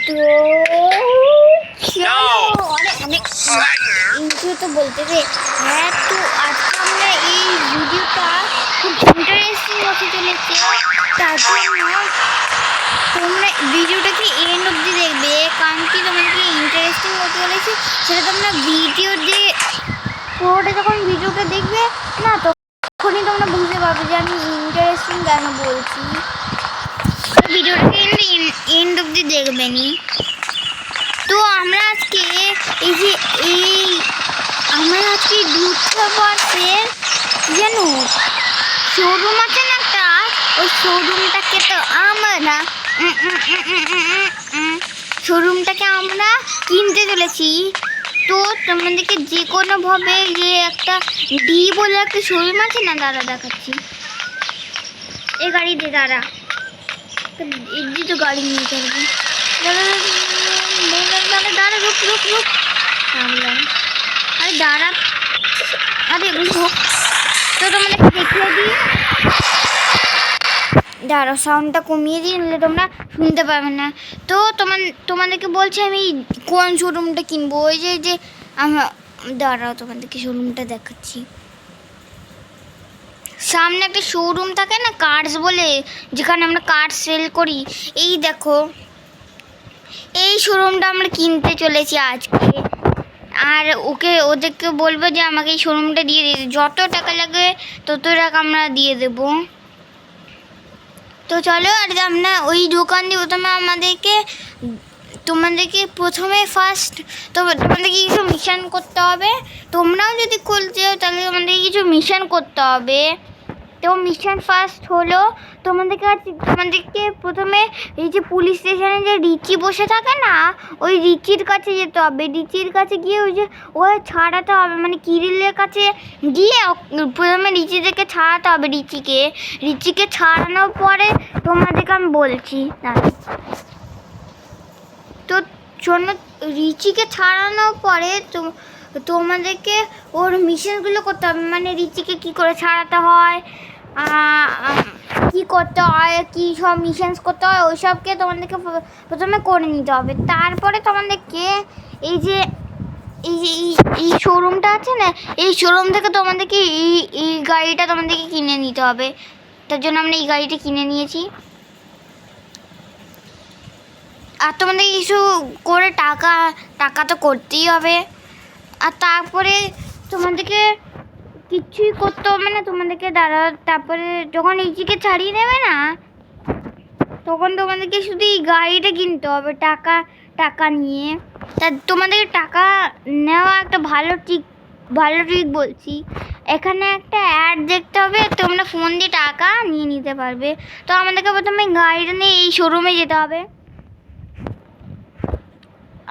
তো ইন্ট্রো তো বলতে রে। হ্যাঁ, তো আজকে আমরা এই ভিডিওটা খুব ইন্টারেস্টিং হতে চলেছে, তার জন্য তোমরা ভিডিওটাকে এন্ড অবধি দেখবে, কারণ কি তোমাদেরকে ইন্টারেস্টিং হতে চলেছে সেটা তোমরা ভিডিও দিয়ে পুরোটা যখন ভিডিওটা দেখবে না তখনই তোমরা বুঝতে পারবে যে আমি ইন্টারেস্টিং কেন বলছি। ভিডিওটাকে এন্ড অবধি দেখবেনি। তো আমরা আজকে দুধসাগরের যেন শোরুম আছে না একটা, ওই শোরুমটাকে তো আমরা কিনতে চলেছি। তো তোমাদেরকে যে কোনোভাবে যে একটা ডি বলে একটা শোরুম আছে না, দাদা দেখাচ্ছি এই গাড়িতে। দাদা এই তো গাড়ি নিয়ে চলবে। দাঁড়া রুক আরে দাঁড়া, আরে তো তোমাদেরকে দেখিয়ে দিই। দাঁড়াও, সাউন্ডটা কমিয়ে দিই, নিলে তোমরা শুনতে পাবে না। তো তোমাদেরকে বলছি আমি কোন শোরুমটা কিনবো। ওই যে আমরা দাঁড়াও তোমাদেরকে শোরুমটা দেখাচ্ছি। সামনে একটা শোরুম থাকে না কার্স বলে, যেখানে আমরা কার্স সেল করি। এই দেখো, এই শোরুমটা আমরা কিনতে চলেছি আজকে। আর ওদেরকে বলবো যে আমাকে এই শোরুমটা দিয়ে দিতে, যত টাকা লাগে তত টাকা আমরা দিয়ে দেব। তো চলো, আর আমরা ওই দোকান দিয়ে তোমাদেরকে প্রথমে ফার্স্ট তোমাদেরকে কিছু মিশন করতে হবে। তোমরাও যদি খুলতে চাও তাহলে তোমাদেরকে কিছু মিশন করতে হবে। তো মিশন ফার্স্ট হলো তোমাদেরকে প্রথমে এই যে পুলিশ স্টেশনে যে রিচি বসে থাকে না, ওই রিচির কাছে যেতে হবে। রিচির কাছে গিয়ে ওই ছাড়াতে হবে, মানে কিরিলের কাছে গিয়ে প্রথমে রিচিদেরকে ছাড়াতে হবে। রিচিকে ছাড়ানোর পরে তোমাদেরকে আমি বলছি। তো শোনো, রিচিকে ছাড়ানোর পরে তোমাদেরকে ওর মিশনগুলো করতে হবে, মানে রিচিকে কী করে ছাড়াতে হয়, কি করতে হয়, কী সব মিশনস করতে হয়, ওই সবকে তোমাদেরকে প্রথমে করে নিতে হবে। তারপরে তোমাদেরকে এই শোরুমটা আছে না, এই শোরুম থেকে তোমাদেরকে এই গাড়িটা তোমাদেরকে কিনে নিতে হবে। তার জন্য আমরা এই গাড়িটা কিনে নিয়েছি। আর তোমাদের কিছু করে টাকা তো করতেই হবে। আর তারপরে তোমাদেরকে কিছুই করতে হবে না, তোমাদেরকে তারপরে যখন ইজিকে ছাড়িয়ে নেবে না, তখন তোমাদেরকে শুধু এই গাড়িটা কিনতে হবে টাকা নিয়ে। তা তোমাদেরকে টাকা নেওয়া একটা ভালো ট্রিক বলছি। এখানে একটা অ্যাড দেখতে হবে, তোমরা ফোন দিয়ে টাকা নিয়ে নিতে পারবে। তো আমাদেরকে প্রথমে গাড়িটা নিয়ে এই শোরুমে যেতে হবে।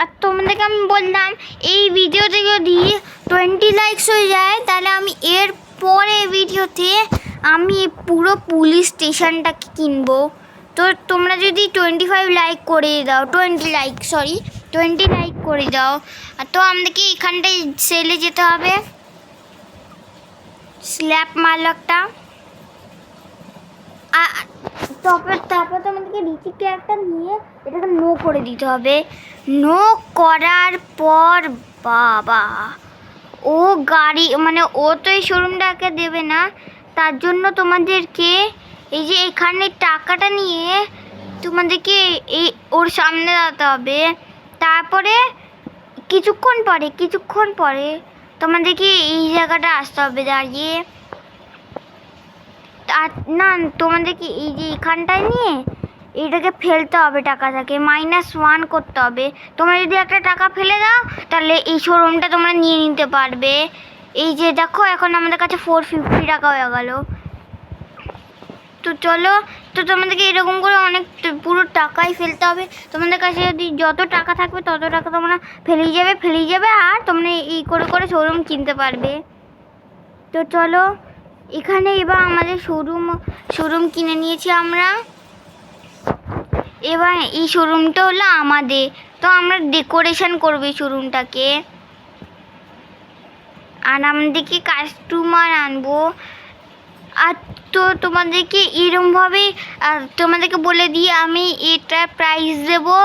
আর তোমাদেরকে আমি বললাম এই ভিডিওতে যদি 20 লাইকস হয়ে যায় তাহলে আমি এর পরে ভিডিওতে আমি পুরো পুলিশ স্টেশনটাকে কিনবো। তো তোমরা যদি 25 লাইক করে দাও, 20 লাইক করে দাও। তো আমাদেরকে এখানটায় সেলে যেতে হবে, স্ল্যাপ মারল একটা। তারপর তোমাদেরকে রিসিপ্ট একটা নিয়ে এটাকে নো করে দিতে হবে। নো করার পর বাবা, ও গাড়ি মানে ও তো এই শোরুমটাকে দেবে না, তার জন্য তোমাদেরকে এই যে এখানে টাকাটা নিয়ে তোমাদেরকে ওর সামনে দাঁড়াতে হবে। তারপরে কিছুক্ষণ পরে তোমাদেরকে এই জায়গাটা আসতে হবে দাঁড়িয়ে। আর না, তোমাদেরকে এই যে এখানটায় নিয়ে এইটাকে ফেলতে হবে, টাকাটাকে -1 করতে হবে। তোমরা যদি একটা টাকা ফেলে দাও তাহলে এই শোরুমটা তোমরা নিয়ে নিতে পারবে। এই যে দেখো, এখন আমাদের কাছে 450 টাকা হয়ে গেল। তো চলো, তো তোমাদেরকে এরকম করে অনেক পুরো টাকাই ফেলতে হবে। তোমাদের কাছে যদি যত টাকা থাকবে তত টাকা তোমরা ফেলেই যাবে আর তোমরা এই করে শোরুম কিনতে পারবে। তো চলো, এখানে এবার আমাদের শোরুম কিনে নিয়েছি আমরা। এবার এই শোরুমটা হলো আমাদের। তো আমরা ডেকোরেশন করবো এই শোরুমটাকে, আর আমাদেরকে কাস্টমার আনবো। আর তো তোমাদেরকে এরমভাবেই তোমাদেরকে বলে দিই, আমি এটা প্রাইস দেবো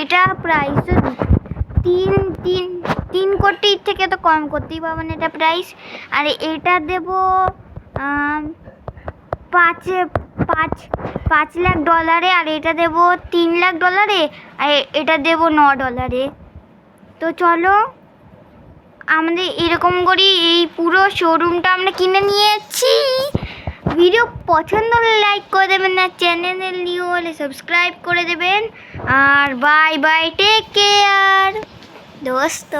এটা প্রাইস তিন তিন 3 কোটির থেকে তো কম করতেই পারবো না এটা প্রাইস। আর এটা দেবো 5 লাখ ডলারে, আর এটা দেবো $3 লাখ, আর এটা দেবো $9। তো চলো আমাদের এরকম করি এই পুরো শোরুমটা আমরা কিনে নিয়েছি। ভিডিও পছন্দ হলে লাইক করে দেবেন, না চ্যানেলে নিউ হলে সাবস্ক্রাইব করে দেবেন। আর বাই বাই, টেক কেয়ার দোস্ত।